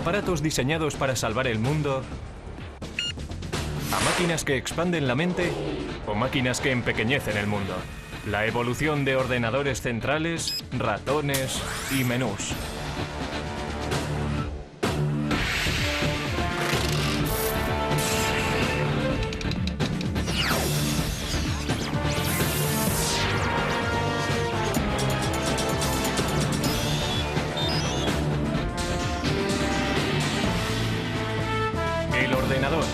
aparatos diseñados para salvar el mundo, a máquinas que expanden la mente o máquinas que empequeñecen el mundo. La evolución de ordenadores centrales, ratones y menús. El ordenador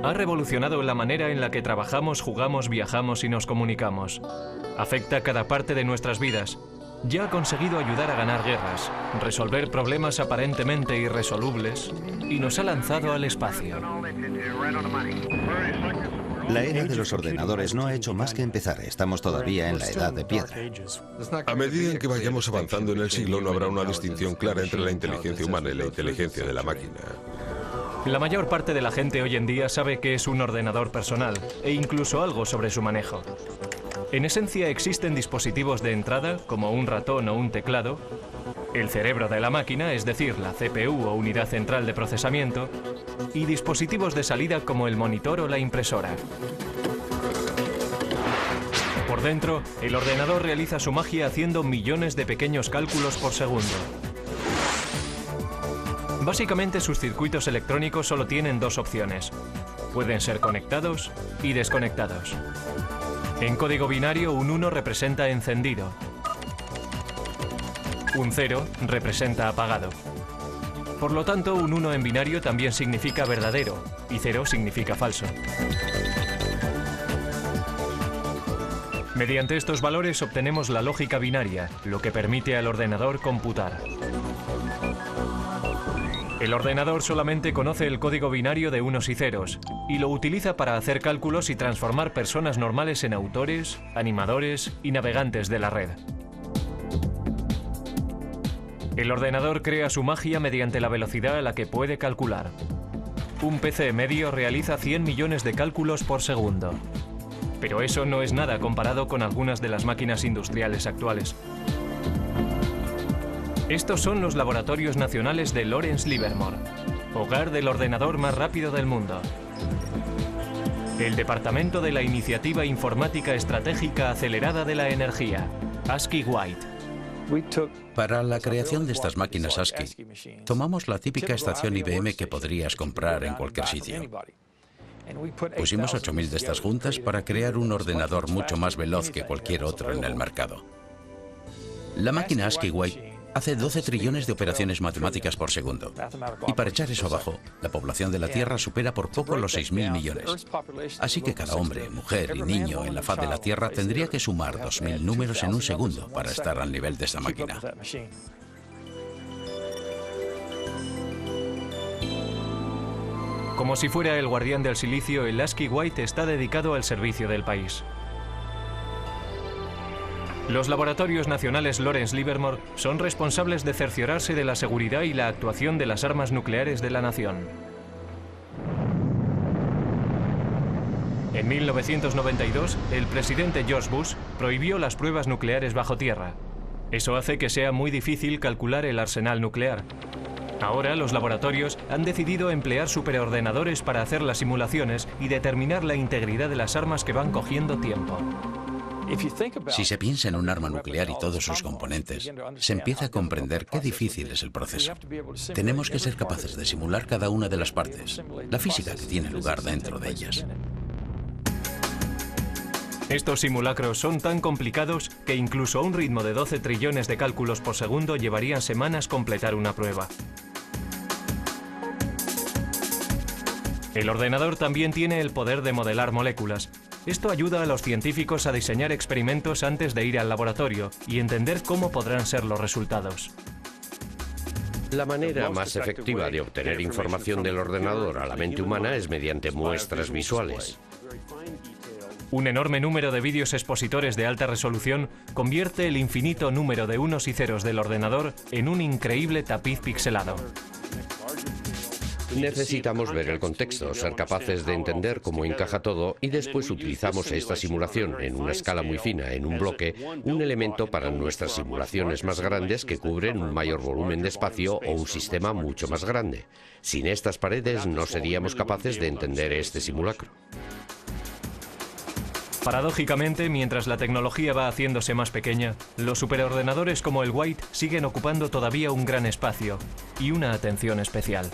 ha revolucionado la manera en la que trabajamos, jugamos, viajamos y nos comunicamos. Afecta cada parte de nuestras vidas. Ya ha conseguido ayudar a ganar guerras, resolver problemas aparentemente irresolubles y nos ha lanzado al espacio. La era de los ordenadores no ha hecho más que empezar. Estamos todavía en la edad de piedra. A medida en que vayamos avanzando en el siglo, no habrá una distinción clara entre la inteligencia humana y la inteligencia de la máquina. La mayor parte de la gente hoy en día sabe qué es un ordenador personal e incluso algo sobre su manejo. En esencia existen dispositivos de entrada, como un ratón o un teclado, el cerebro de la máquina, es decir, la CPU o unidad central de procesamiento, y dispositivos de salida como el monitor o la impresora. Por dentro, el ordenador realiza su magia haciendo millones de pequeños cálculos por segundo. Básicamente sus circuitos electrónicos solo tienen dos opciones. Pueden ser conectados y desconectados. En código binario, un 1 representa encendido. Un 0 representa apagado. Por lo tanto, un 1 en binario también significa verdadero y 0 significa falso. Mediante estos valores obtenemos la lógica binaria, lo que permite al ordenador computar. El ordenador solamente conoce el código binario de unos y ceros y lo utiliza para hacer cálculos y transformar personas normales en autores, animadores y navegantes de la red. El ordenador crea su magia mediante la velocidad a la que puede calcular. Un PC medio realiza 100 millones de cálculos por segundo. Pero eso no es nada comparado con algunas de las máquinas industriales actuales. Estos son los laboratorios nacionales de Lawrence Livermore, hogar del ordenador más rápido del mundo. El Departamento de la Iniciativa Informática Estratégica Acelerada de la Energía, ASCII White. Para la creación de estas máquinas ASCII, tomamos la típica estación IBM que podrías comprar en cualquier sitio. Pusimos 8.000 de estas juntas para crear un ordenador mucho más veloz que cualquier otro en el mercado. La máquina ASCII White hace 12 trillones de operaciones matemáticas por segundo. Y para echar eso abajo, la población de la Tierra supera por poco los 6.000 millones. Así que cada hombre, mujer y niño en la faz de la Tierra tendría que sumar 2.000 números en un segundo para estar al nivel de esta máquina. Como si fuera el guardián del silicio, el ASCII White está dedicado al servicio del país. Los laboratorios nacionales Lawrence Livermore son responsables de cerciorarse de la seguridad y la actuación de las armas nucleares de la nación. En 1992, el presidente George Bush prohibió las pruebas nucleares bajo tierra. Eso hace que sea muy difícil calcular el arsenal nuclear. Ahora los laboratorios han decidido emplear superordenadores para hacer las simulaciones y determinar la integridad de las armas que van cogiendo tiempo. Si se piensa en un arma nuclear y todos sus componentes, se empieza a comprender qué difícil es el proceso. Tenemos que ser capaces de simular cada una de las partes, la física que tiene lugar dentro de ellas. Estos simulacros son tan complicados que incluso a un ritmo de 12 trillones de cálculos por segundo llevarían semanas completar una prueba. El ordenador también tiene el poder de modelar moléculas. Esto ayuda a los científicos a diseñar experimentos antes de ir al laboratorio y entender cómo podrán ser los resultados. La manera más efectiva de obtener información del ordenador a la mente humana es mediante muestras visuales. Un enorme número de vídeos expositores de alta resolución convierte el infinito número de unos y ceros del ordenador en un increíble tapiz pixelado. Necesitamos ver el contexto, ser capaces de entender cómo encaja todo y después utilizamos esta simulación en una escala muy fina, en un bloque, un elemento para nuestras simulaciones más grandes que cubren un mayor volumen de espacio o un sistema mucho más grande. Sin estas paredes no seríamos capaces de entender este simulacro. Paradójicamente, mientras la tecnología va haciéndose más pequeña, los superordenadores como el White siguen ocupando todavía un gran espacio y una atención especial.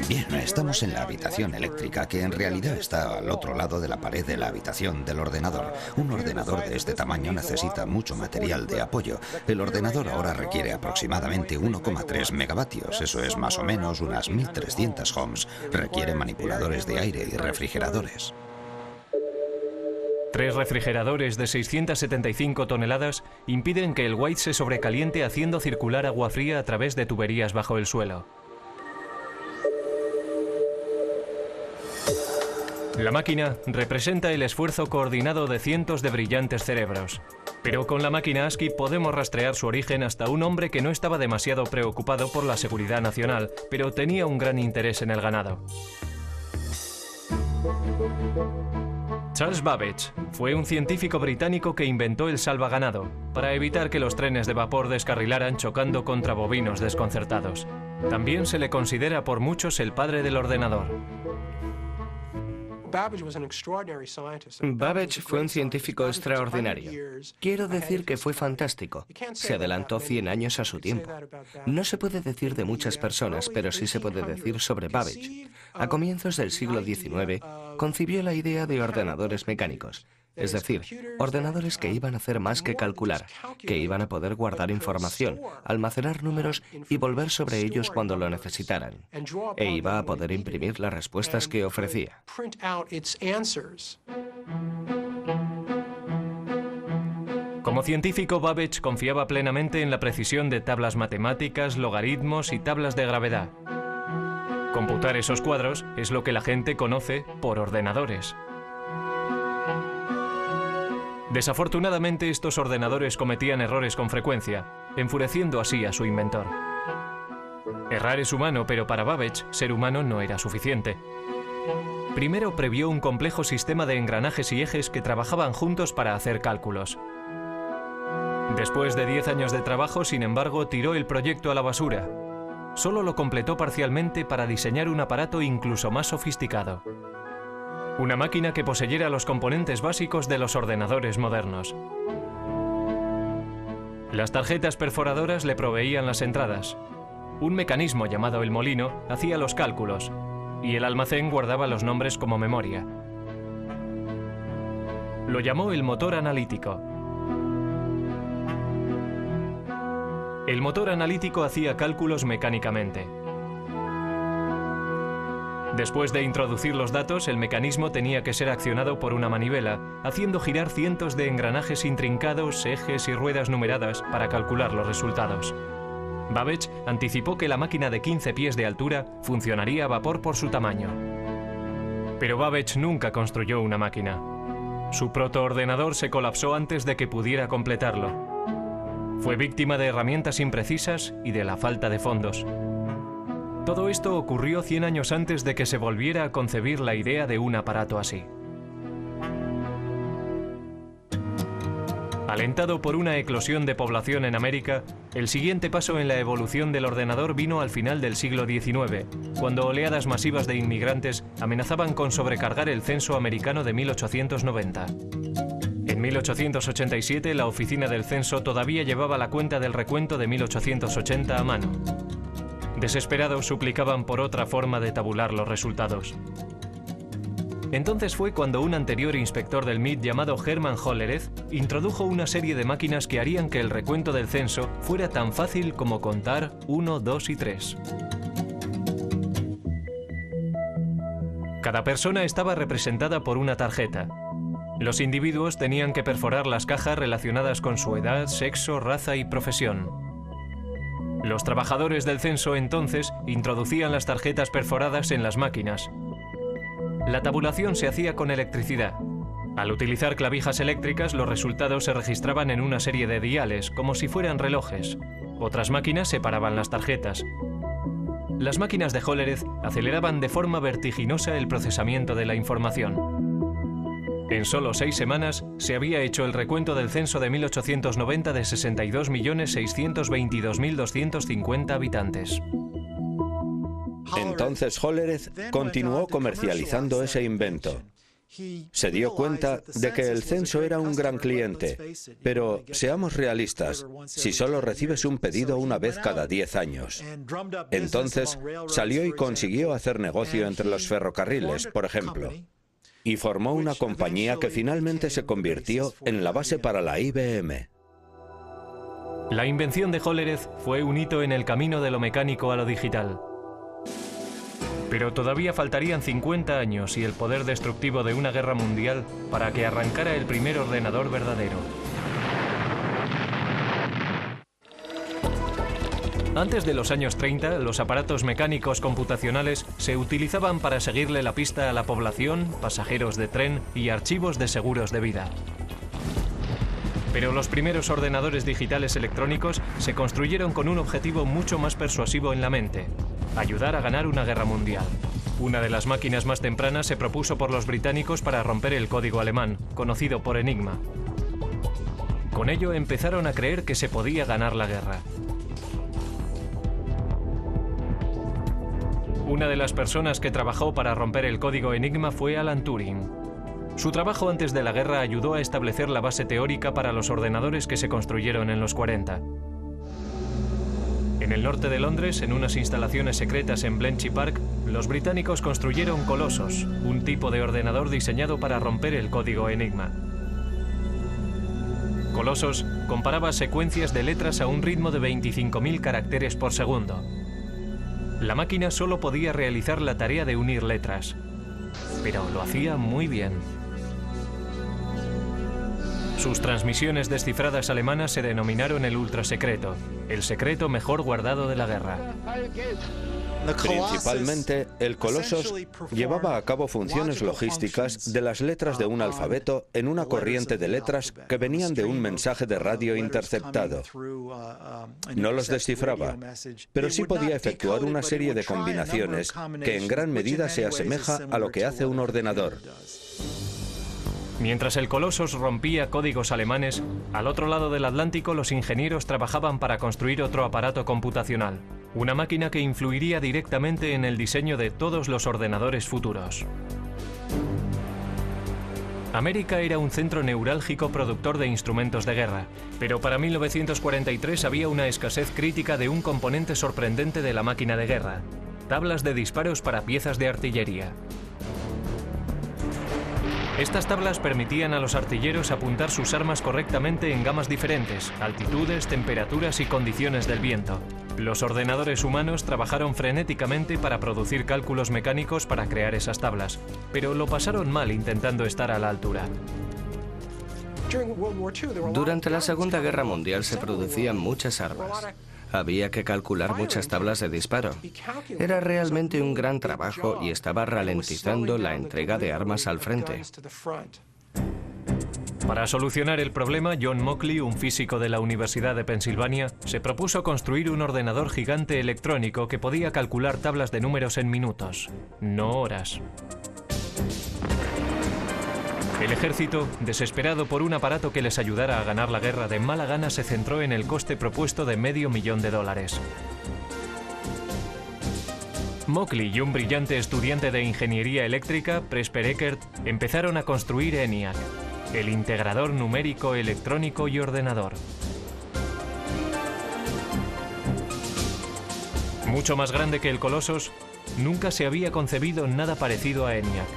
Bien, estamos en la habitación eléctrica, que en realidad está al otro lado de la pared de la habitación del ordenador. Un ordenador de este tamaño necesita mucho material de apoyo. El ordenador ahora requiere aproximadamente 1,3 megavatios, eso es más o menos unas 1.300 ohms. Requiere manipuladores de aire y refrigeradores. 3 refrigeradores de 675 toneladas impiden que el White se sobrecaliente haciendo circular agua fría a través de tuberías bajo el suelo. La máquina representa el esfuerzo coordinado de cientos de brillantes cerebros. Pero con la máquina ASCII podemos rastrear su origen hasta un hombre que no estaba demasiado preocupado por la seguridad nacional, pero tenía un gran interés en el ganado. Charles Babbage fue un científico británico que inventó el salvaganado para evitar que los trenes de vapor descarrilaran chocando contra bovinos desconcertados. También se le considera por muchos el padre del ordenador. Babbage fue un científico extraordinario. Quiero decir que fue fantástico. Se adelantó 100 años a su tiempo. No se puede decir de muchas personas, pero sí se puede decir sobre Babbage. A comienzos del siglo XIX, concibió la idea de ordenadores mecánicos. Es decir, ordenadores que iban a hacer más que calcular, que iban a poder guardar información, almacenar números y volver sobre ellos cuando lo necesitaran. E iba a poder imprimir las respuestas que ofrecía. Como científico, Babbage confiaba plenamente en la precisión de tablas matemáticas, logaritmos y tablas de gravedad. Computar esos cuadros es lo que la gente conoce por ordenadores. Desafortunadamente, estos ordenadores cometían errores con frecuencia, enfureciendo así a su inventor. Errar es humano, pero para Babbage, ser humano no era suficiente. Primero previó un complejo sistema de engranajes y ejes que trabajaban juntos para hacer cálculos. Después de 10 años de trabajo, sin embargo, tiró el proyecto a la basura. Solo lo completó parcialmente para diseñar un aparato incluso más sofisticado. Una máquina que poseyera los componentes básicos de los ordenadores modernos. Las tarjetas perforadoras le proveían las entradas. Un mecanismo llamado el molino hacía los cálculos y el almacén guardaba los nombres como memoria. Lo llamó el motor analítico. El motor analítico hacía cálculos mecánicamente. Después de introducir los datos, el mecanismo tenía que ser accionado por una manivela, haciendo girar cientos de engranajes intrincados, ejes y ruedas numeradas para calcular los resultados. Babbage anticipó que la máquina de 15 pies de altura funcionaría a vapor por su tamaño. Pero Babbage nunca construyó una máquina. Su protoordenador se colapsó antes de que pudiera completarlo. Fue víctima de herramientas imprecisas y de la falta de fondos. Todo esto ocurrió 100 años antes de que se volviera a concebir la idea de un aparato así. Alentado por una eclosión de población en América, el siguiente paso en la evolución del ordenador vino al final del siglo XIX, cuando oleadas masivas de inmigrantes amenazaban con sobrecargar el censo americano de 1890. En 1887, la oficina del censo todavía llevaba la cuenta del recuento de 1880 a mano. Desesperados suplicaban por otra forma de tabular los resultados. Entonces fue cuando un anterior inspector del MIT llamado Hermann Hollerith introdujo una serie de máquinas que harían que el recuento del censo fuera tan fácil como contar 1, 2 y 3. Cada persona estaba representada por una tarjeta. Los individuos tenían que perforar las cajas relacionadas con su edad, sexo, raza y profesión. Los trabajadores del censo entonces introducían las tarjetas perforadas en las máquinas. La tabulación se hacía con electricidad. Al utilizar clavijas eléctricas, los resultados se registraban en una serie de diales, como si fueran relojes. Otras máquinas separaban las tarjetas. Las máquinas de Hollerith aceleraban de forma vertiginosa el procesamiento de la información. En solo 6 semanas se había hecho el recuento del censo de 1890 de 62.622.250 habitantes. Entonces Hollerith continuó comercializando ese invento. Se dio cuenta de que el censo era un gran cliente, pero seamos realistas, si solo recibes un pedido una vez cada 10 años. Entonces salió y consiguió hacer negocio entre los ferrocarriles, por ejemplo, y formó una compañía que finalmente se convirtió en la base para la IBM. La invención de Hollerith fue un hito en el camino de lo mecánico a lo digital. Pero todavía faltarían 50 años y el poder destructivo de una guerra mundial para que arrancara el primer ordenador verdadero. Antes de los años 30, los aparatos mecánicos computacionales se utilizaban para seguirle la pista a la población, pasajeros de tren y archivos de seguros de vida. Pero los primeros ordenadores digitales electrónicos se construyeron con un objetivo mucho más persuasivo en la mente: ayudar a ganar una guerra mundial. Una de las máquinas más tempranas se propuso por los británicos para romper el código alemán, conocido por Enigma. Con ello empezaron a creer que se podía ganar la guerra. Una de las personas que trabajó para romper el código Enigma fue Alan Turing. Su trabajo antes de la guerra ayudó a establecer la base teórica para los ordenadores que se construyeron en los 40. En el norte de Londres, en unas instalaciones secretas en Bletchley Park, los británicos construyeron Colossus, un tipo de ordenador diseñado para romper el código Enigma. Colossus comparaba secuencias de letras a un ritmo de 25.000 caracteres por segundo. La máquina solo podía realizar la tarea de unir letras, pero lo hacía muy bien. Sus transmisiones descifradas alemanas se denominaron el ultrasecreto, el secreto mejor guardado de la guerra. Principalmente, el Colossus llevaba a cabo funciones logísticas de las letras de un alfabeto en una corriente de letras que venían de un mensaje de radio interceptado. No los descifraba, pero sí podía efectuar una serie de combinaciones que en gran medida se asemeja a lo que hace un ordenador. Mientras el Colossus rompía códigos alemanes, al otro lado del Atlántico los ingenieros trabajaban para construir otro aparato computacional, una máquina que influiría directamente en el diseño de todos los ordenadores futuros. América era un centro neurálgico productor de instrumentos de guerra, pero para 1943 había una escasez crítica de un componente sorprendente de la máquina de guerra: tablas de disparos para piezas de artillería. Estas tablas permitían a los artilleros apuntar sus armas correctamente en gamas diferentes, altitudes, temperaturas y condiciones del viento. Los ordenadores humanos trabajaron frenéticamente para producir cálculos mecánicos para crear esas tablas, pero lo pasaron mal intentando estar a la altura. Durante la Segunda Guerra Mundial se producían muchas armas. Había que calcular muchas tablas de disparo. Era realmente un gran trabajo y estaba ralentizando la entrega de armas al frente. Para solucionar el problema, John Mauchly, un físico de la Universidad de Pensilvania, se propuso construir un ordenador gigante electrónico que podía calcular tablas de números en minutos, no horas. El ejército, desesperado por un aparato que les ayudara a ganar la guerra, de mala gana se centró en el coste propuesto de $500,000. Mauchly y un brillante estudiante de ingeniería eléctrica, Presper Eckert, empezaron a construir ENIAC, el integrador numérico, electrónico y ordenador. Mucho más grande que el Colossus, nunca se había concebido nada parecido a ENIAC.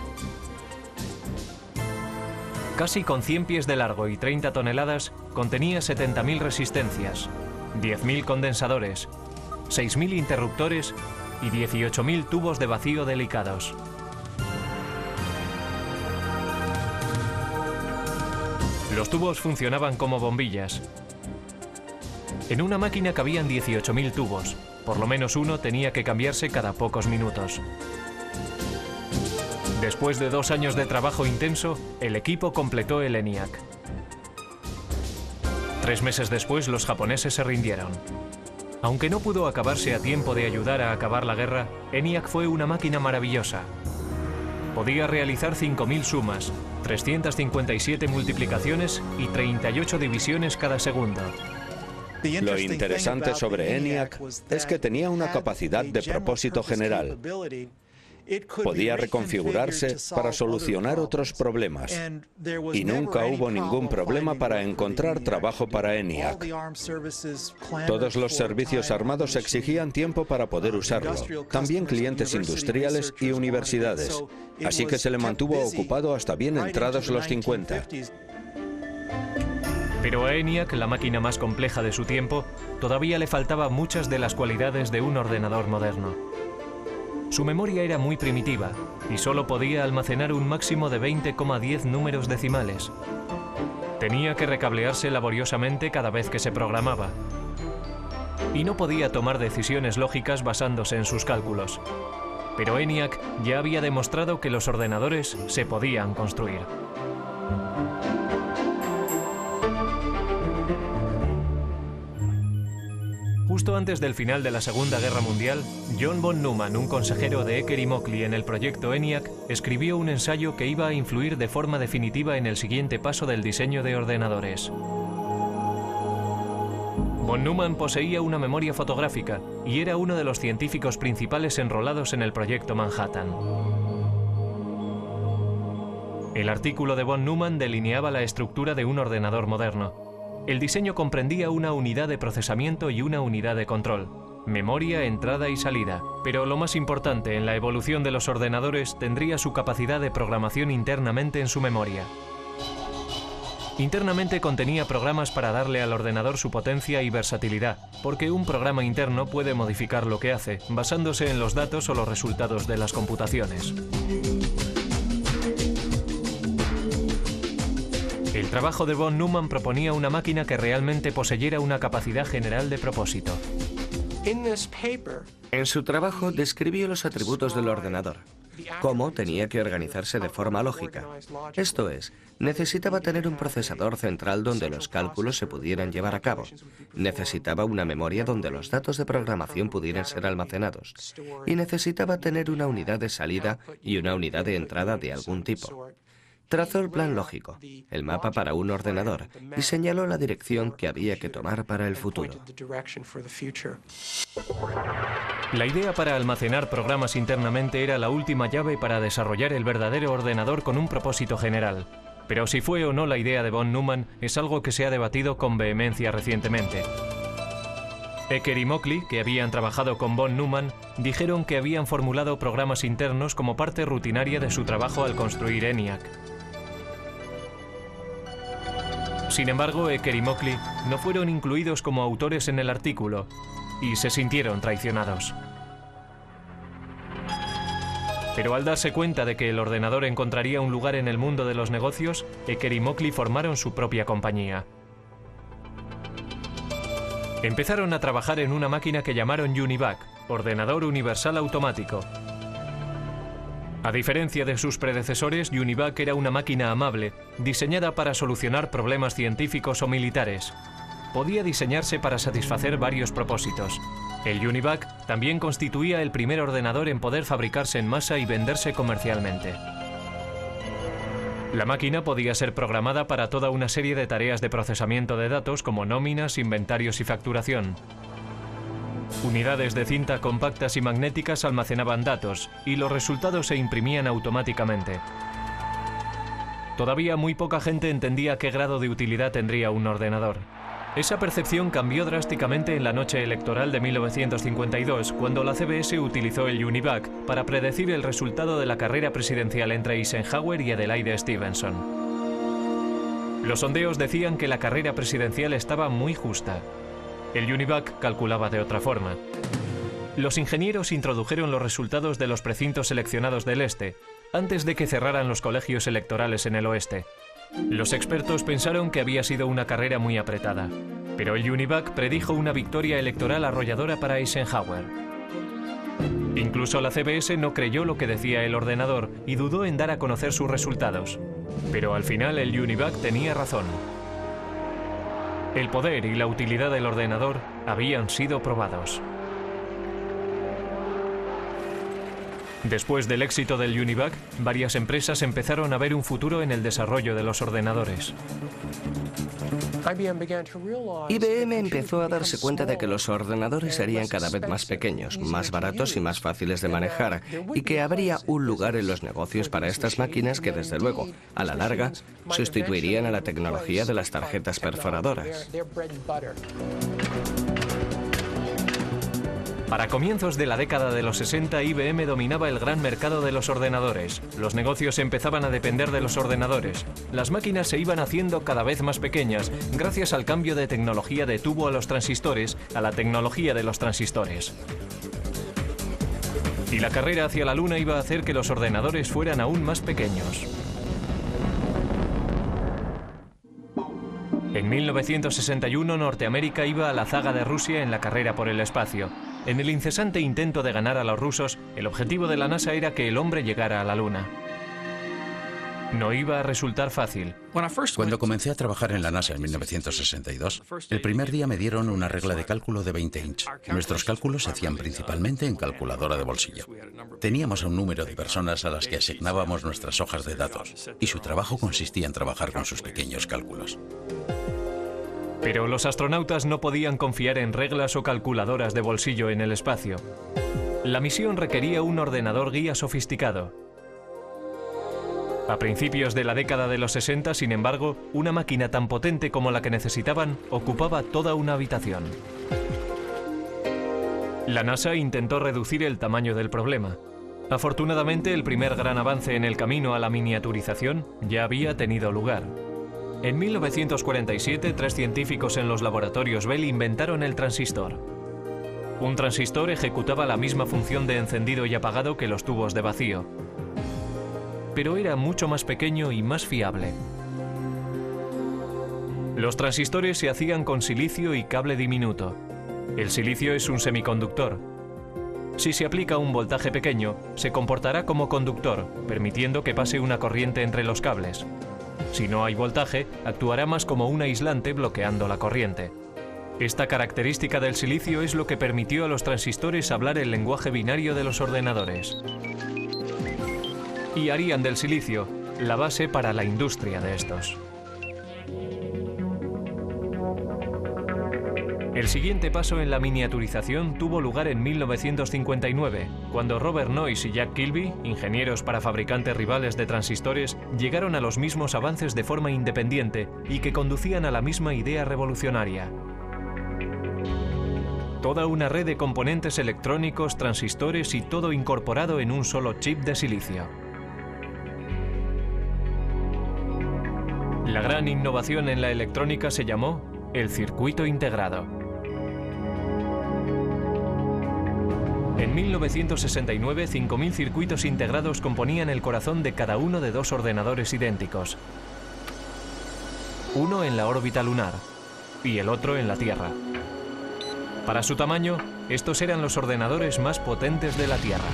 Casi con 100 pies de largo y 30 toneladas, contenía 70.000 resistencias, 10.000 condensadores, 6.000 interruptores y 18.000 tubos de vacío delicados. Los tubos funcionaban como bombillas. En una máquina cabían 18.000 tubos, por lo menos uno tenía que cambiarse cada pocos minutos. Después de 2 años de trabajo intenso, el equipo completó el ENIAC. 3 meses después, los japoneses se rindieron. Aunque no pudo acabarse a tiempo de ayudar a acabar la guerra, ENIAC fue una máquina maravillosa. Podía realizar 5.000 sumas, 357 multiplicaciones y 38 divisiones cada segundo. Lo interesante sobre ENIAC es que tenía una capacidad de propósito general. Podía reconfigurarse para solucionar otros problemas. Y nunca hubo ningún problema para encontrar trabajo para ENIAC. Todos los servicios armados exigían tiempo para poder usarlo. También clientes industriales y universidades. Así que se le mantuvo ocupado hasta bien entrados los 50. Pero a ENIAC, la máquina más compleja de su tiempo, todavía le faltaban muchas de las cualidades de un ordenador moderno. Su memoria era muy primitiva y solo podía almacenar un máximo de 20,10 números decimales. Tenía que recablearse laboriosamente cada vez que se programaba. Y no podía tomar decisiones lógicas basándose en sus cálculos. Pero ENIAC ya había demostrado que los ordenadores se podían construir. Justo antes del final de la Segunda Guerra Mundial, John von Neumann, un consejero de Ecker y Mockley en el proyecto ENIAC, escribió un ensayo que iba a influir de forma definitiva en el siguiente paso del diseño de ordenadores. Von Neumann poseía una memoria fotográfica y era uno de los científicos principales enrolados en el proyecto Manhattan. El artículo de von Neumann delineaba la estructura de un ordenador moderno. El diseño comprendía una unidad de procesamiento y una unidad de control, memoria, entrada y salida. Pero lo más importante en la evolución de los ordenadores tendría su capacidad de programación internamente en su memoria. Internamente contenía programas para darle al ordenador su potencia y versatilidad, porque un programa interno puede modificar lo que hace, basándose en los datos o los resultados de las computaciones. El trabajo de von Neumann proponía una máquina que realmente poseyera una capacidad general de propósito. En su trabajo describió los atributos del ordenador, cómo tenía que organizarse de forma lógica. Esto es, necesitaba tener un procesador central donde los cálculos se pudieran llevar a cabo. Necesitaba una memoria donde los datos de programación pudieran ser almacenados. Y necesitaba tener una unidad de salida y una unidad de entrada de algún tipo. Trazó el plan lógico, el mapa para un ordenador, y señaló la dirección que había que tomar para el futuro. La idea para almacenar programas internamente era la última llave para desarrollar el verdadero ordenador con un propósito general. Pero si fue o no la idea de von Neumann es algo que se ha debatido con vehemencia recientemente. Ecker y Mockley, que habían trabajado con von Neumann, dijeron que habían formulado programas internos como parte rutinaria de su trabajo al construir ENIAC. Sin embargo, Ecker y Mockley no fueron incluidos como autores en el artículo y se sintieron traicionados. Pero al darse cuenta de que el ordenador encontraría un lugar en el mundo de los negocios, Ecker y Mockley formaron su propia compañía. Empezaron a trabajar en una máquina que llamaron UNIVAC, Ordenador Universal Automático. A diferencia de sus predecesores, UNIVAC era una máquina amable, diseñada para solucionar problemas científicos o militares. Podía diseñarse para satisfacer varios propósitos. El UNIVAC también constituía el primer ordenador en poder fabricarse en masa y venderse comercialmente. La máquina podía ser programada para toda una serie de tareas de procesamiento de datos como nóminas, inventarios y facturación. Unidades de cinta compactas y magnéticas almacenaban datos y los resultados se imprimían automáticamente. Todavía muy poca gente entendía qué grado de utilidad tendría un ordenador. Esa percepción cambió drásticamente en la noche electoral de 1952, cuando la CBS utilizó el UNIVAC para predecir el resultado de la carrera presidencial entre Eisenhower y Adelaide Stevenson. Los sondeos decían que la carrera presidencial estaba muy justa. El UNIVAC calculaba de otra forma. Los ingenieros introdujeron los resultados de los precintos seleccionados del este, antes de que cerraran los colegios electorales en el oeste. Los expertos pensaron que había sido una carrera muy apretada, pero el UNIVAC predijo una victoria electoral arrolladora para Eisenhower. Incluso la CBS no creyó lo que decía el ordenador y dudó en dar a conocer sus resultados. Pero al final el UNIVAC tenía razón. El poder y la utilidad del ordenador habían sido probados. Después del éxito del Univac, varias empresas empezaron a ver un futuro en el desarrollo de los ordenadores. IBM empezó a darse cuenta de que los ordenadores serían cada vez más pequeños, más baratos y más fáciles de manejar, y que habría un lugar en los negocios para estas máquinas que, desde luego, a la larga, sustituirían a la tecnología de las tarjetas perforadoras. Para comienzos de la década de los 60, IBM dominaba el gran mercado de los ordenadores. Los negocios empezaban a depender de los ordenadores. Las máquinas se iban haciendo cada vez más pequeñas, gracias al cambio de tecnología de tubo a los transistores, a la tecnología de los transistores. Y la carrera hacia la Luna iba a hacer que los ordenadores fueran aún más pequeños. En 1961, Norteamérica iba a la zaga de Rusia en la carrera por el espacio. En el incesante intento de ganar a los rusos, el objetivo de la NASA era que el hombre llegara a la Luna. No iba a resultar fácil. Cuando comencé a trabajar en la NASA en 1962, el primer día me dieron una regla de cálculo de 20 inch. Nuestros cálculos se hacían principalmente en calculadora de bolsillo. Teníamos un número de personas a las que asignábamos nuestras hojas de datos, y su trabajo consistía en trabajar con sus pequeños cálculos. Pero los astronautas no podían confiar en reglas o calculadoras de bolsillo en el espacio. La misión requería un ordenador guía sofisticado. A principios de la década de los 60, sin embargo, una máquina tan potente como la que necesitaban ocupaba toda una habitación. La NASA intentó reducir el tamaño del problema. Afortunadamente, el primer gran avance en el camino a la miniaturización ya había tenido lugar. En 1947, 3 científicos en los laboratorios Bell inventaron el transistor. Un transistor ejecutaba la misma función de encendido y apagado que los tubos de vacío, pero era mucho más pequeño y más fiable. Los transistores se hacían con silicio y cable diminuto. El silicio es un semiconductor. Si se aplica un voltaje pequeño, se comportará como conductor, permitiendo que pase una corriente entre los cables. Si no hay voltaje, actuará más como un aislante bloqueando la corriente. Esta característica del silicio es lo que permitió a los transistores hablar el lenguaje binario de los ordenadores. Y harían del silicio la base para la industria de estos. El siguiente paso en la miniaturización tuvo lugar en 1959, cuando Robert Noyce y Jack Kilby, ingenieros para fabricantes rivales de transistores, llegaron a los mismos avances de forma independiente y que conducían a la misma idea revolucionaria. Toda una red de componentes electrónicos, transistores y todo incorporado en un solo chip de silicio. La gran innovación en la electrónica se llamó el circuito integrado. En 1969, 5.000 circuitos integrados componían el corazón de cada uno de 2 ordenadores idénticos. Uno en la órbita lunar y el otro en la Tierra. Para su tamaño, estos eran los ordenadores más potentes de la Tierra.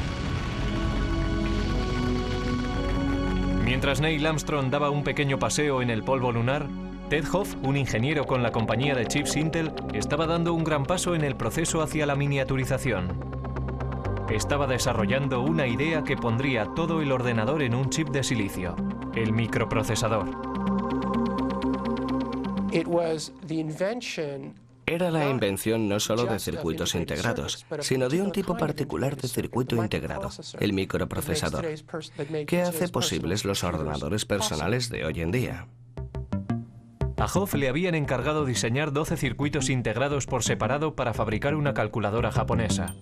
Mientras Neil Armstrong daba un pequeño paseo en el polvo lunar, Ted Hoff, un ingeniero con la compañía de chips Intel, estaba dando un gran paso en el proceso hacia la miniaturización. Estaba desarrollando una idea que pondría todo el ordenador en un chip de silicio, el microprocesador. Era la invención no solo de circuitos integrados, sino de un tipo particular de circuito integrado, el microprocesador, que hace posibles los ordenadores personales de hoy en día. A Hoff le habían encargado diseñar 12 circuitos integrados por separado para fabricar una calculadora japonesa.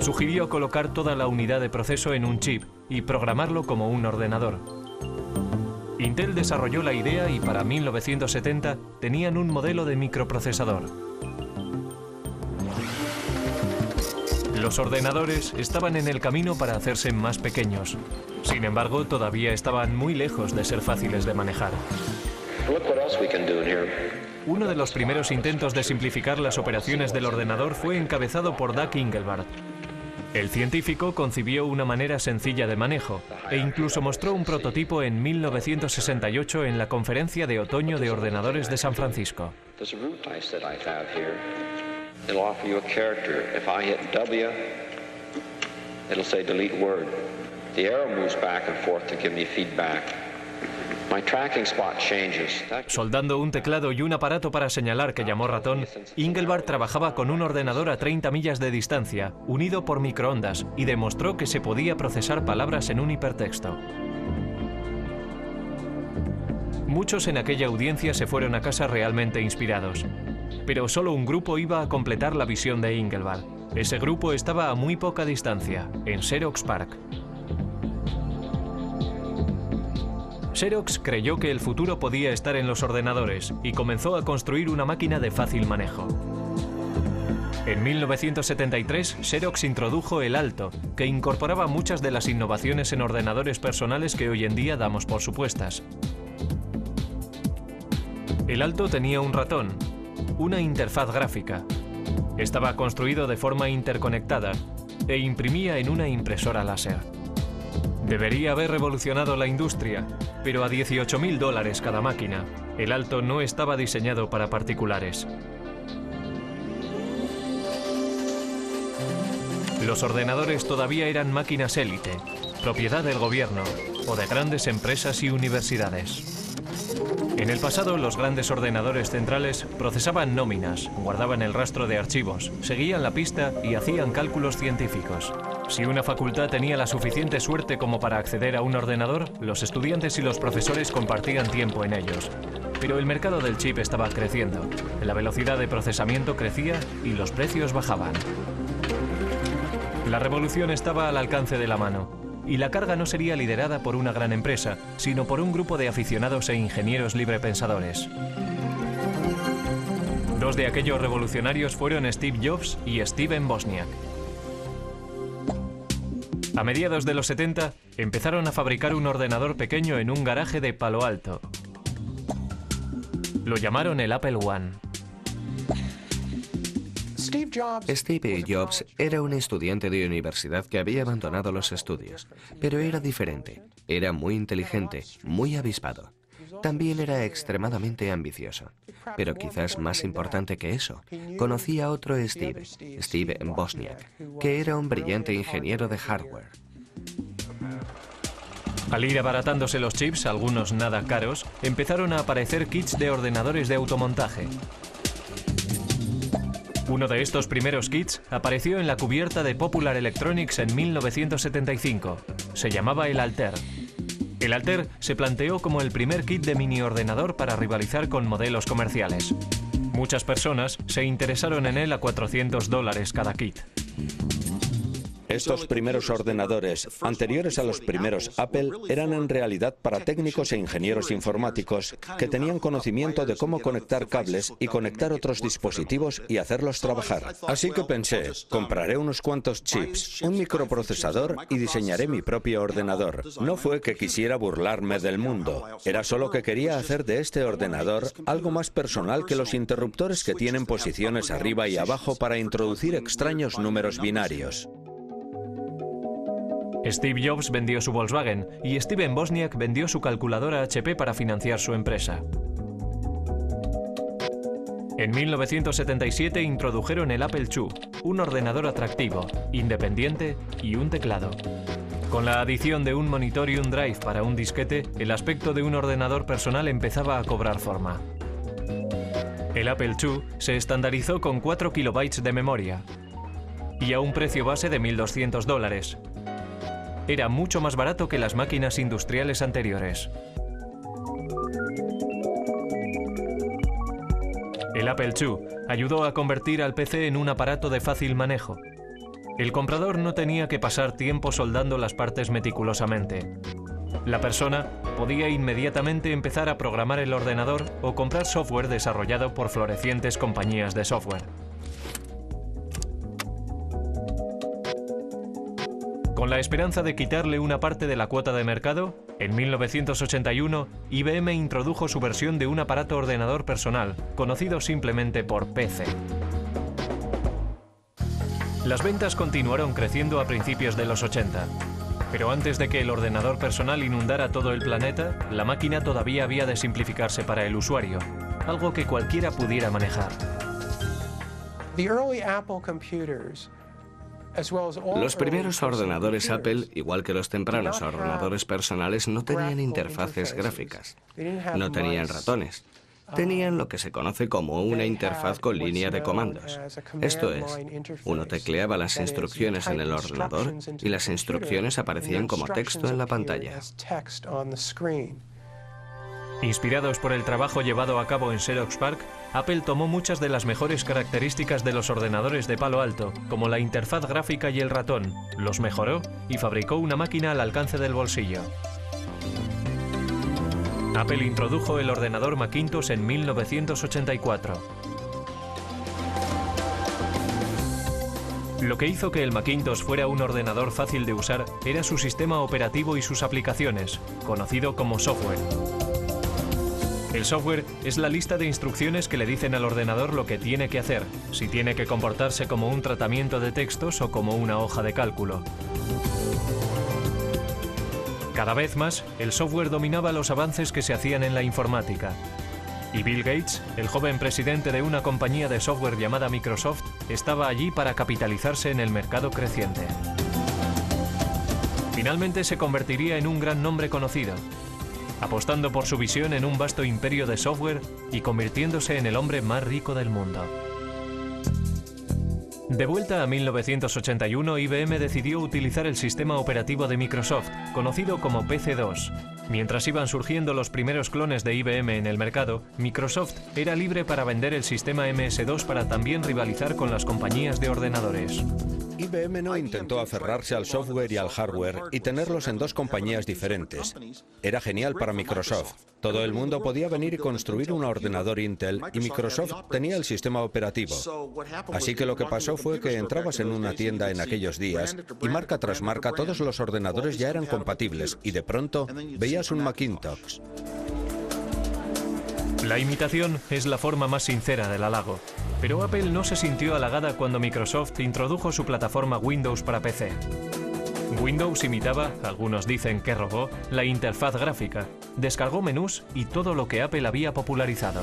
Sugirió colocar toda la unidad de proceso en un chip y programarlo como un ordenador. Intel desarrolló la idea y para 1970 tenían un modelo de microprocesador. Los ordenadores estaban en el camino para hacerse más pequeños. Sin embargo, todavía estaban muy lejos de ser fáciles de manejar. Uno de los primeros intentos de simplificar las operaciones del ordenador fue encabezado por Doug Engelbart. El científico concibió una manera sencilla de manejo e incluso mostró un prototipo en 1968 en la Conferencia de Otoño de Ordenadores de San Francisco. Soldando un teclado y un aparato para señalar que llamó ratón, Engelbart trabajaba con un ordenador a 30 millas de distancia, unido por microondas, y demostró que se podía procesar palabras en un hipertexto. Muchos en aquella audiencia se fueron a casa realmente inspirados, pero solo un grupo iba a completar la visión de Engelbart. Ese grupo estaba a muy poca distancia, en Xerox PARC. Xerox creyó que el futuro podía estar en los ordenadores y comenzó a construir una máquina de fácil manejo. En 1973, Xerox introdujo el Alto, que incorporaba muchas de las innovaciones en ordenadores personales que hoy en día damos por supuestas. El Alto tenía un ratón, una interfaz gráfica, estaba construido de forma interconectada e imprimía en una impresora láser. Debería haber revolucionado la industria, pero a $18.000 cada máquina. El Alto no estaba diseñado para particulares. Los ordenadores todavía eran máquinas élite, propiedad del gobierno o de grandes empresas y universidades. En el pasado, los grandes ordenadores centrales procesaban nóminas, guardaban el rastro de archivos, seguían la pista y hacían cálculos científicos. Si una facultad tenía la suficiente suerte como para acceder a un ordenador, los estudiantes y los profesores compartían tiempo en ellos. Pero el mercado del chip estaba creciendo, la velocidad de procesamiento crecía y los precios bajaban. La revolución estaba al alcance de la mano, y la carga no sería liderada por una gran empresa, sino por un grupo de aficionados e ingenieros librepensadores. Dos de aquellos revolucionarios fueron Steve Jobs y Steven Wozniak. A mediados de los 70, empezaron a fabricar un ordenador pequeño en un garaje de Palo Alto. Lo llamaron el Apple I. Steve Jobs era un estudiante de universidad que había abandonado los estudios, pero era diferente. Era muy inteligente, muy avispado. También era extremadamente ambicioso. Pero quizás más importante que eso, conocía a otro Steve Wozniak, que era un brillante ingeniero de hardware. Al ir abaratándose los chips, algunos nada caros, empezaron a aparecer kits de ordenadores de automontaje. Uno de estos primeros kits apareció en la cubierta de Popular Electronics en 1975. Se llamaba el Altair. El Altair se planteó como el primer kit de mini ordenador para rivalizar con modelos comerciales. Muchas personas se interesaron en él a $400 cada kit. Estos primeros ordenadores, anteriores a los primeros Apple, eran en realidad para técnicos e ingenieros informáticos que tenían conocimiento de cómo conectar cables y conectar otros dispositivos y hacerlos trabajar. Así que pensé, compraré unos cuantos chips, un microprocesador y diseñaré mi propio ordenador. No fue que quisiera burlarme del mundo, era solo que quería hacer de este ordenador algo más personal que los interruptores que tienen posiciones arriba y abajo para introducir extraños números binarios. Steve Jobs vendió su Volkswagen y Steven Wozniak vendió su calculadora HP para financiar su empresa. En 1977 introdujeron el Apple II, un ordenador atractivo, independiente y un teclado. Con la adición de un monitor y un drive para un disquete, el aspecto de un ordenador personal empezaba a cobrar forma. El Apple II se estandarizó con 4 kilobytes de memoria y a un precio base de $1.200. Era mucho más barato que las máquinas industriales anteriores. El Apple II ayudó a convertir al PC en un aparato de fácil manejo. El comprador no tenía que pasar tiempo soldando las partes meticulosamente. La persona podía inmediatamente empezar a programar el ordenador o comprar software desarrollado por florecientes compañías de software. Con la esperanza de quitarle una parte de la cuota de mercado, en 1981 IBM introdujo su versión de un aparato ordenador personal, conocido simplemente por PC. Las ventas continuaron creciendo a principios de los 80. Pero antes de que el ordenador personal inundara todo el planeta, la máquina todavía había de simplificarse para el usuario, algo que cualquiera pudiera manejar. Los primeros ordenadores Apple, igual que los tempranos ordenadores personales, no tenían interfaces gráficas, no tenían ratones. Tenían lo que se conoce como una interfaz con línea de comandos. Esto es, uno tecleaba las instrucciones en el ordenador y las instrucciones aparecían como texto en la pantalla. Inspirados por el trabajo llevado a cabo en Xerox PARC, Apple tomó muchas de las mejores características de los ordenadores de Palo Alto, como la interfaz gráfica y el ratón, los mejoró y fabricó una máquina al alcance del bolsillo. Apple introdujo el ordenador Macintosh en 1984. Lo que hizo que el Macintosh fuera un ordenador fácil de usar era su sistema operativo y sus aplicaciones, conocido como software. El software es la lista de instrucciones que le dicen al ordenador lo que tiene que hacer, si tiene que comportarse como un tratamiento de textos o como una hoja de cálculo. Cada vez más, el software dominaba los avances que se hacían en la informática. Y Bill Gates, el joven presidente de una compañía de software llamada Microsoft, estaba allí para capitalizarse en el mercado creciente. Finalmente se convertiría en un gran nombre conocido, apostando por su visión en un vasto imperio de software y convirtiéndose en el hombre más rico del mundo. De vuelta a 1981, IBM decidió utilizar el sistema operativo de Microsoft, conocido como PC-2. Mientras iban surgiendo los primeros clones de IBM en el mercado, Microsoft era libre para vender el sistema MS-2 para también rivalizar con las compañías de ordenadores. IBM no intentó aferrarse al software y al hardware y tenerlos en dos compañías diferentes. Era genial para Microsoft. Todo el mundo podía venir y construir un ordenador Intel y Microsoft tenía el sistema operativo. Así que lo que pasó fue que entrabas en una tienda en aquellos días y marca tras marca todos los ordenadores ya eran compatibles y de pronto veías un Macintosh. La imitación es la forma más sincera del halago, pero Apple no se sintió halagada cuando Microsoft introdujo su plataforma Windows para PC. Windows imitaba, algunos dicen que robó, la interfaz gráfica, descargó menús y todo lo que Apple había popularizado.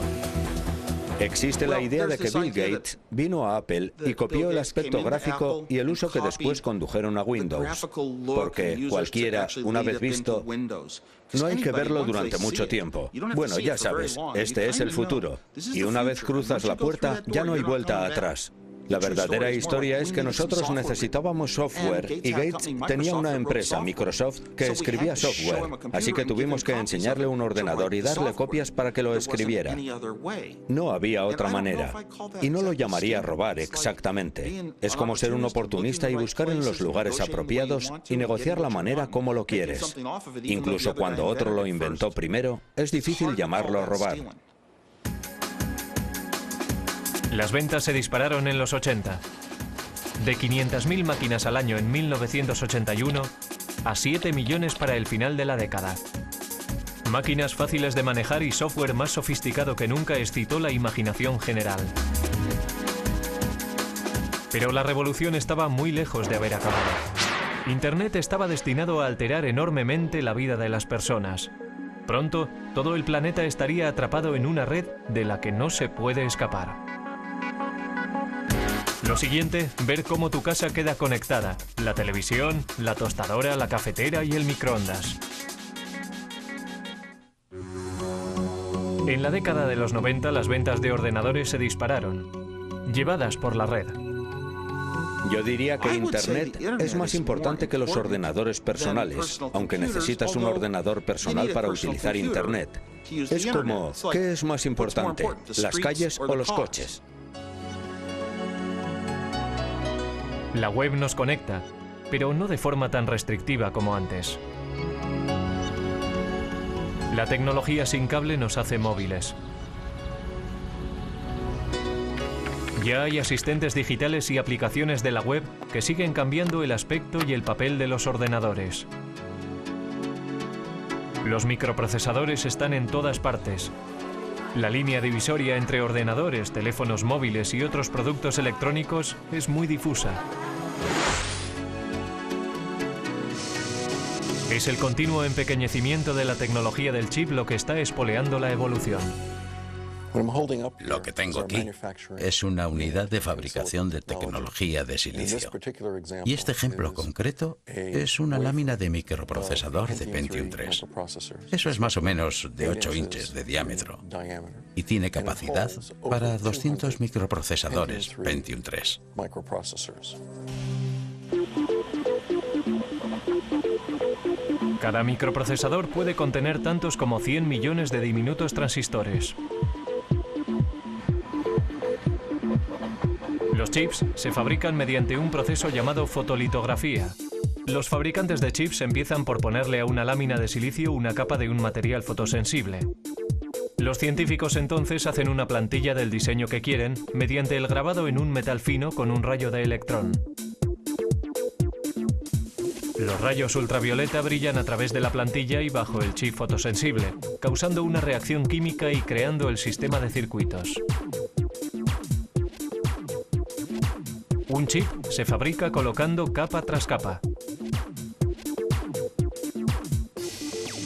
Existe la idea de que Bill Gates vino a Apple y copió el aspecto gráfico y el uso que después condujeron a Windows, porque cualquiera, una vez visto, no hay que verlo durante mucho tiempo. Bueno, ya sabes, este es el futuro, y una vez cruzas la puerta, ya no hay vuelta atrás. La verdadera historia es que nosotros necesitábamos software y Gates tenía una empresa, Microsoft, que escribía software, así que tuvimos que enseñarle un ordenador y darle copias para que lo escribiera. No había otra manera, y no lo llamaría robar exactamente. Es como ser un oportunista y buscar en los lugares apropiados y negociar la manera como lo quieres. Incluso cuando otro lo inventó primero, es difícil llamarlo robar. Las ventas se dispararon en los 80. De 500.000 máquinas al año en 1981 a 7 millones para el final de la década. Máquinas fáciles de manejar y software más sofisticado que nunca excitó la imaginación general. Pero la revolución estaba muy lejos de haber acabado. Internet estaba destinado a alterar enormemente la vida de las personas. Pronto, todo el planeta estaría atrapado en una red de la que no se puede escapar. Lo siguiente, ver cómo tu casa queda conectada. La televisión, la tostadora, la cafetera y el microondas. En la década de los 90 las ventas de ordenadores se dispararon, llevadas por la red. Yo diría que Internet es más importante que los ordenadores personales, aunque necesitas un ordenador personal para utilizar Internet. Es como, ¿qué es más importante? ¿Las calles o los coches? La web nos conecta, pero no de forma tan restrictiva como antes. La tecnología sin cable nos hace móviles. Ya hay asistentes digitales y aplicaciones de la web que siguen cambiando el aspecto y el papel de los ordenadores. Los microprocesadores están en todas partes. La línea divisoria entre ordenadores, teléfonos móviles y otros productos electrónicos es muy difusa. Es el continuo empequeñecimiento de la tecnología del chip lo que está espoleando la evolución. Lo que tengo aquí es una unidad de fabricación de tecnología de silicio. Y este ejemplo concreto es una lámina de microprocesador de Pentium 3. Eso es más o menos de 8 inches de diámetro. Y tiene capacidad para 200 microprocesadores Pentium 3. Cada microprocesador puede contener tantos como 100 millones de diminutos transistores. Los chips se fabrican mediante un proceso llamado fotolitografía. Los fabricantes de chips empiezan por ponerle a una lámina de silicio una capa de un material fotosensible. Los científicos entonces hacen una plantilla del diseño que quieren mediante el grabado en un metal fino con un rayo de electrón. Los rayos ultravioleta brillan a través de la plantilla y bajo el chip fotosensible, causando una reacción química y creando el sistema de circuitos. Un chip se fabrica colocando capa tras capa.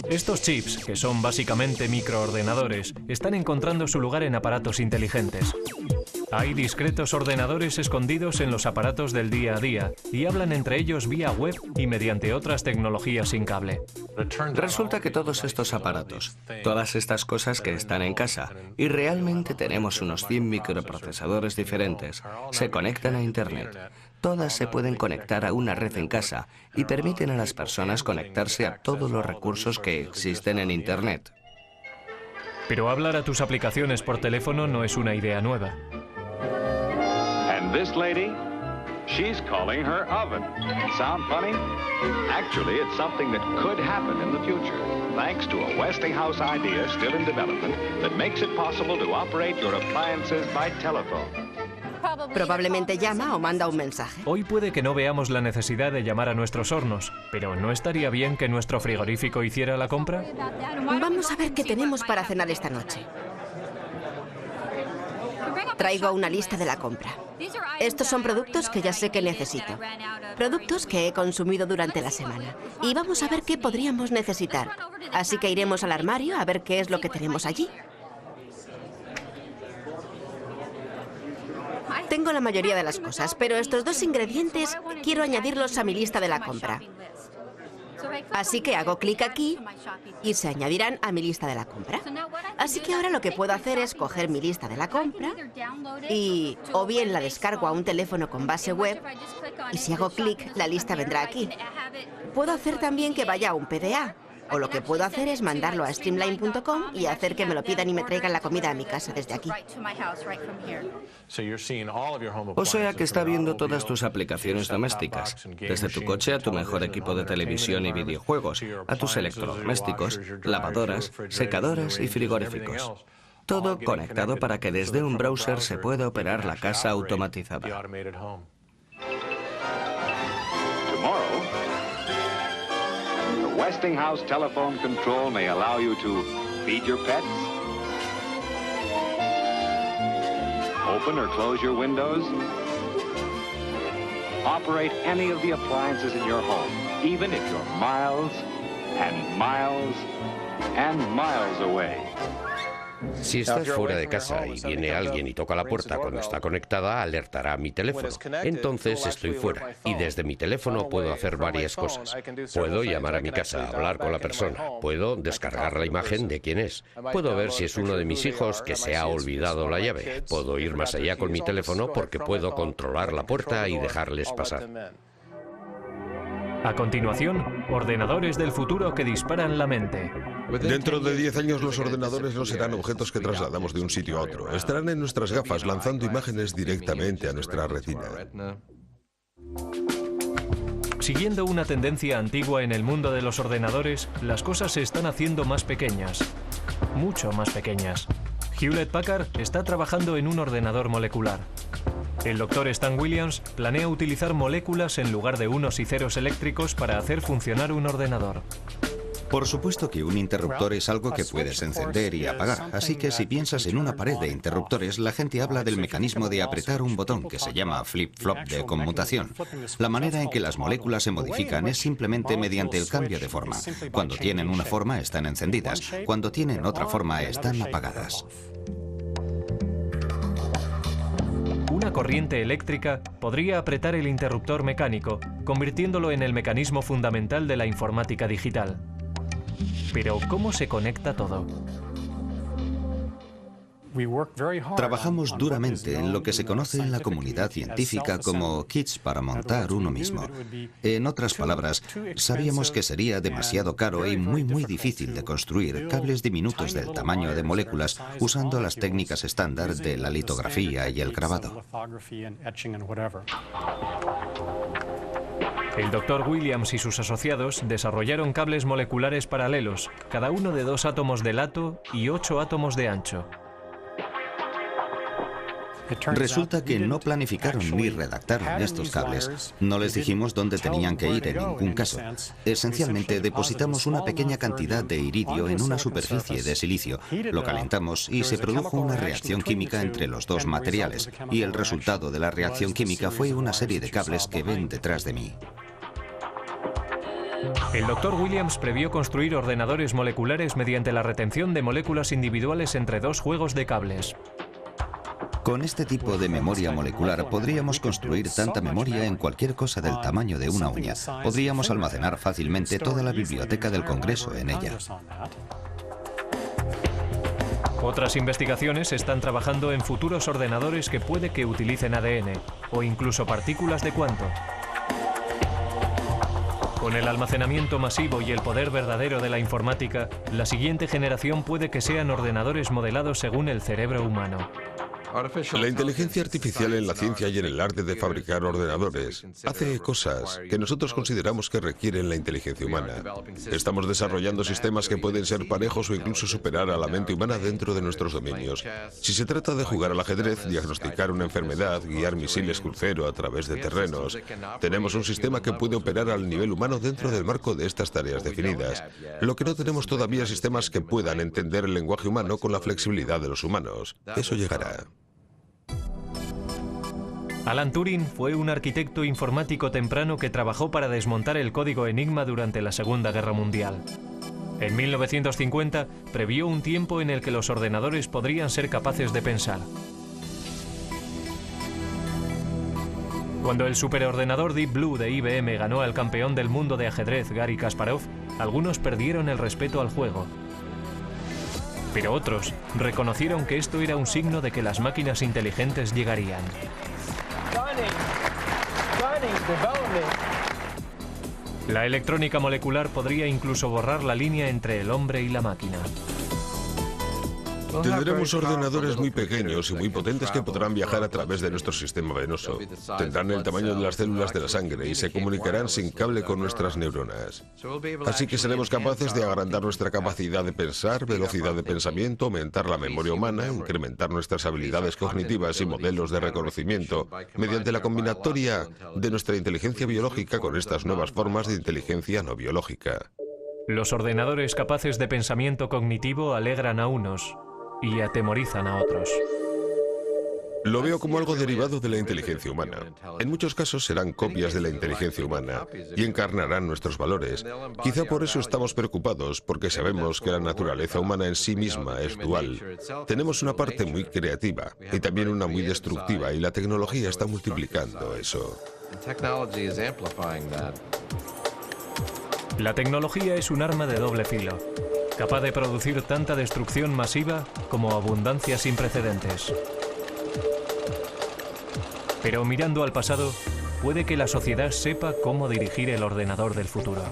Estos chips, que son básicamente microordenadores, están encontrando su lugar en aparatos inteligentes. Hay discretos ordenadores escondidos en los aparatos del día a día y hablan entre ellos vía web y mediante otras tecnologías sin cable. Resulta que todos estos aparatos, todas estas cosas que están en casa, y realmente tenemos unos 100 microprocesadores diferentes, se conectan a Internet. Todas se pueden conectar a una red en casa y permiten a las personas conectarse a todos los recursos que existen en Internet. Pero hablar a tus aplicaciones por teléfono no es una idea nueva. And this lady, she's calling her oven. Sound funny? Actually, it's something that could happen in the future, thanks to a Westinghouse idea still in development that makes it possible to operate your appliances by telephone. Probablemente llama o manda un mensaje. Hoy puede que no veamos la necesidad de llamar a nuestros hornos, pero ¿no estaría bien que nuestro frigorífico hiciera la compra? Vamos a ver qué tenemos para cenar esta noche. Traigo una lista de la compra. Estos son productos que ya sé que necesito. Productos que he consumido durante la semana. Y vamos a ver qué podríamos necesitar. Así que iremos al armario a ver qué es lo que tenemos allí. Tengo la mayoría de las cosas, pero estos dos ingredientes quiero añadirlos a mi lista de la compra. Así que hago clic aquí y se añadirán a mi lista de la compra. Así que ahora lo que puedo hacer es coger mi lista de la compra y o bien la descargo a un teléfono con base web y si hago clic la lista vendrá aquí. Puedo hacer también que vaya a un PDA. O lo que puedo hacer es mandarlo a streamline.com y hacer que me lo pidan y me traigan la comida a mi casa desde aquí. O sea que está viendo todas tus aplicaciones domésticas, desde tu coche a tu mejor equipo de televisión y videojuegos, a tus electrodomésticos, lavadoras, secadoras y frigoríficos. Todo conectado para que desde un browser se pueda operar la casa automatizada. Westinghouse telephone control may allow you to feed your pets, open or close your windows, operate any of the appliances in your home, even if you're miles and miles and miles away. Si estás fuera de casa y viene alguien y toca la puerta cuando está conectada, alertará a mi teléfono. Entonces estoy fuera y desde mi teléfono puedo hacer varias cosas. Puedo llamar a mi casa, hablar con la persona, puedo descargar la imagen de quién es, puedo ver si es uno de mis hijos que se ha olvidado la llave, puedo ir más allá con mi teléfono porque puedo controlar la puerta y dejarles pasar. A continuación, ordenadores del futuro que disparan la mente. Dentro de 10 años los ordenadores no serán objetos que trasladamos de un sitio a otro. Estarán en nuestras gafas lanzando imágenes directamente a nuestra retina. Siguiendo una tendencia antigua en el mundo de los ordenadores, las cosas se están haciendo más pequeñas. Mucho más pequeñas. Hewlett Packard está trabajando en un ordenador molecular. El doctor Stan Williams planea utilizar moléculas en lugar de unos y ceros eléctricos para hacer funcionar un ordenador. Por supuesto que un interruptor es algo que puedes encender y apagar, así que si piensas en una pared de interruptores, la gente habla del mecanismo de apretar un botón que se llama flip-flop de conmutación. La manera en que las moléculas se modifican es simplemente mediante el cambio de forma. Cuando tienen una forma están encendidas, cuando tienen otra forma están apagadas. Una corriente eléctrica podría apretar el interruptor mecánico, convirtiéndolo en el mecanismo fundamental de la informática digital. Pero, ¿cómo se conecta todo? Trabajamos duramente en lo que se conoce en la comunidad científica como kits para montar uno mismo. En otras palabras, sabíamos que sería demasiado caro y muy difícil de construir cables diminutos del tamaño de moléculas usando las técnicas estándar de la litografía y el grabado. El Dr. Williams y sus asociados desarrollaron cables moleculares paralelos, cada uno de 2 átomos de lato y 8 átomos de ancho. Resulta que no planificaron ni redactaron estos cables. No les dijimos dónde tenían que ir en ningún caso. Esencialmente, depositamos una pequeña cantidad de iridio en una superficie de silicio, lo calentamos y se produjo una reacción química entre los dos materiales. Y el resultado de la reacción química fue una serie de cables que ven detrás de mí. El Dr. Williams previó construir ordenadores moleculares mediante la retención de moléculas individuales entre 2 juegos de cables. Con este tipo de memoria molecular podríamos construir tanta memoria en cualquier cosa del tamaño de una uña. Podríamos almacenar fácilmente toda la biblioteca del Congreso en ella. Otras investigaciones están trabajando en futuros ordenadores que puede que utilicen ADN o incluso partículas de cuanto. Con el almacenamiento masivo y el poder verdadero de la informática, la siguiente generación puede que sean ordenadores modelados según el cerebro humano. La inteligencia artificial en la ciencia y en el arte de fabricar ordenadores hace cosas que nosotros consideramos que requieren la inteligencia humana. Estamos desarrollando sistemas que pueden ser parejos o incluso superar a la mente humana dentro de nuestros dominios. Si se trata de jugar al ajedrez, diagnosticar una enfermedad, guiar misiles crucero a través de terrenos, tenemos un sistema que puede operar al nivel humano dentro del marco de estas tareas definidas. Lo que no tenemos todavía es sistemas que puedan entender el lenguaje humano con la flexibilidad de los humanos. Eso llegará. Alan Turing fue un arquitecto informático temprano que trabajó para desmontar el código Enigma durante la Segunda Guerra Mundial. En 1950 previó un tiempo en el que los ordenadores podrían ser capaces de pensar. Cuando el superordenador Deep Blue de IBM ganó al campeón del mundo de ajedrez Garry Kasparov, algunos perdieron el respeto al juego. Pero otros reconocieron que esto era un signo de que las máquinas inteligentes llegarían. La electrónica molecular podría incluso borrar la línea entre el hombre y la máquina. Tendremos ordenadores muy pequeños y muy potentes que podrán viajar a través de nuestro sistema venoso. Tendrán el tamaño de las células de la sangre y se comunicarán sin cable con nuestras neuronas. Así que seremos capaces de agrandar nuestra capacidad de pensar, velocidad de pensamiento, aumentar la memoria humana, incrementar nuestras habilidades cognitivas y modelos de reconocimiento mediante la combinatoria de nuestra inteligencia biológica con estas nuevas formas de inteligencia no biológica. Los ordenadores capaces de pensamiento cognitivo alegran a unos y atemorizan a otros. Lo veo como algo derivado de la inteligencia humana. En muchos casos serán copias de la inteligencia humana y encarnarán nuestros valores. Quizá por eso estamos preocupados, porque sabemos que la naturaleza humana en sí misma es dual. Tenemos una parte muy creativa y también una muy destructiva, y la tecnología está multiplicando eso. La tecnología es un arma de doble filo, capaz de producir tanta destrucción masiva como abundancia sin precedentes. Pero mirando al pasado, puede que la sociedad sepa cómo dirigir el ordenador del futuro.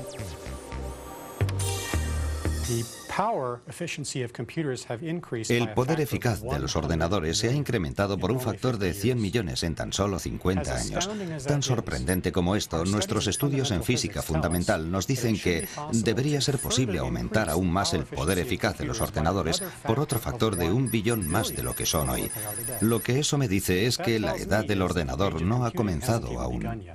El poder eficaz de los ordenadores se ha incrementado por un factor de 100 millones en tan solo 50 años. Tan sorprendente como esto, nuestros estudios en física fundamental nos dicen que debería ser posible aumentar aún más el poder eficaz de los ordenadores por otro factor de 1 billón más de lo que son hoy. Lo que eso me dice es que la edad del ordenador no ha comenzado aún.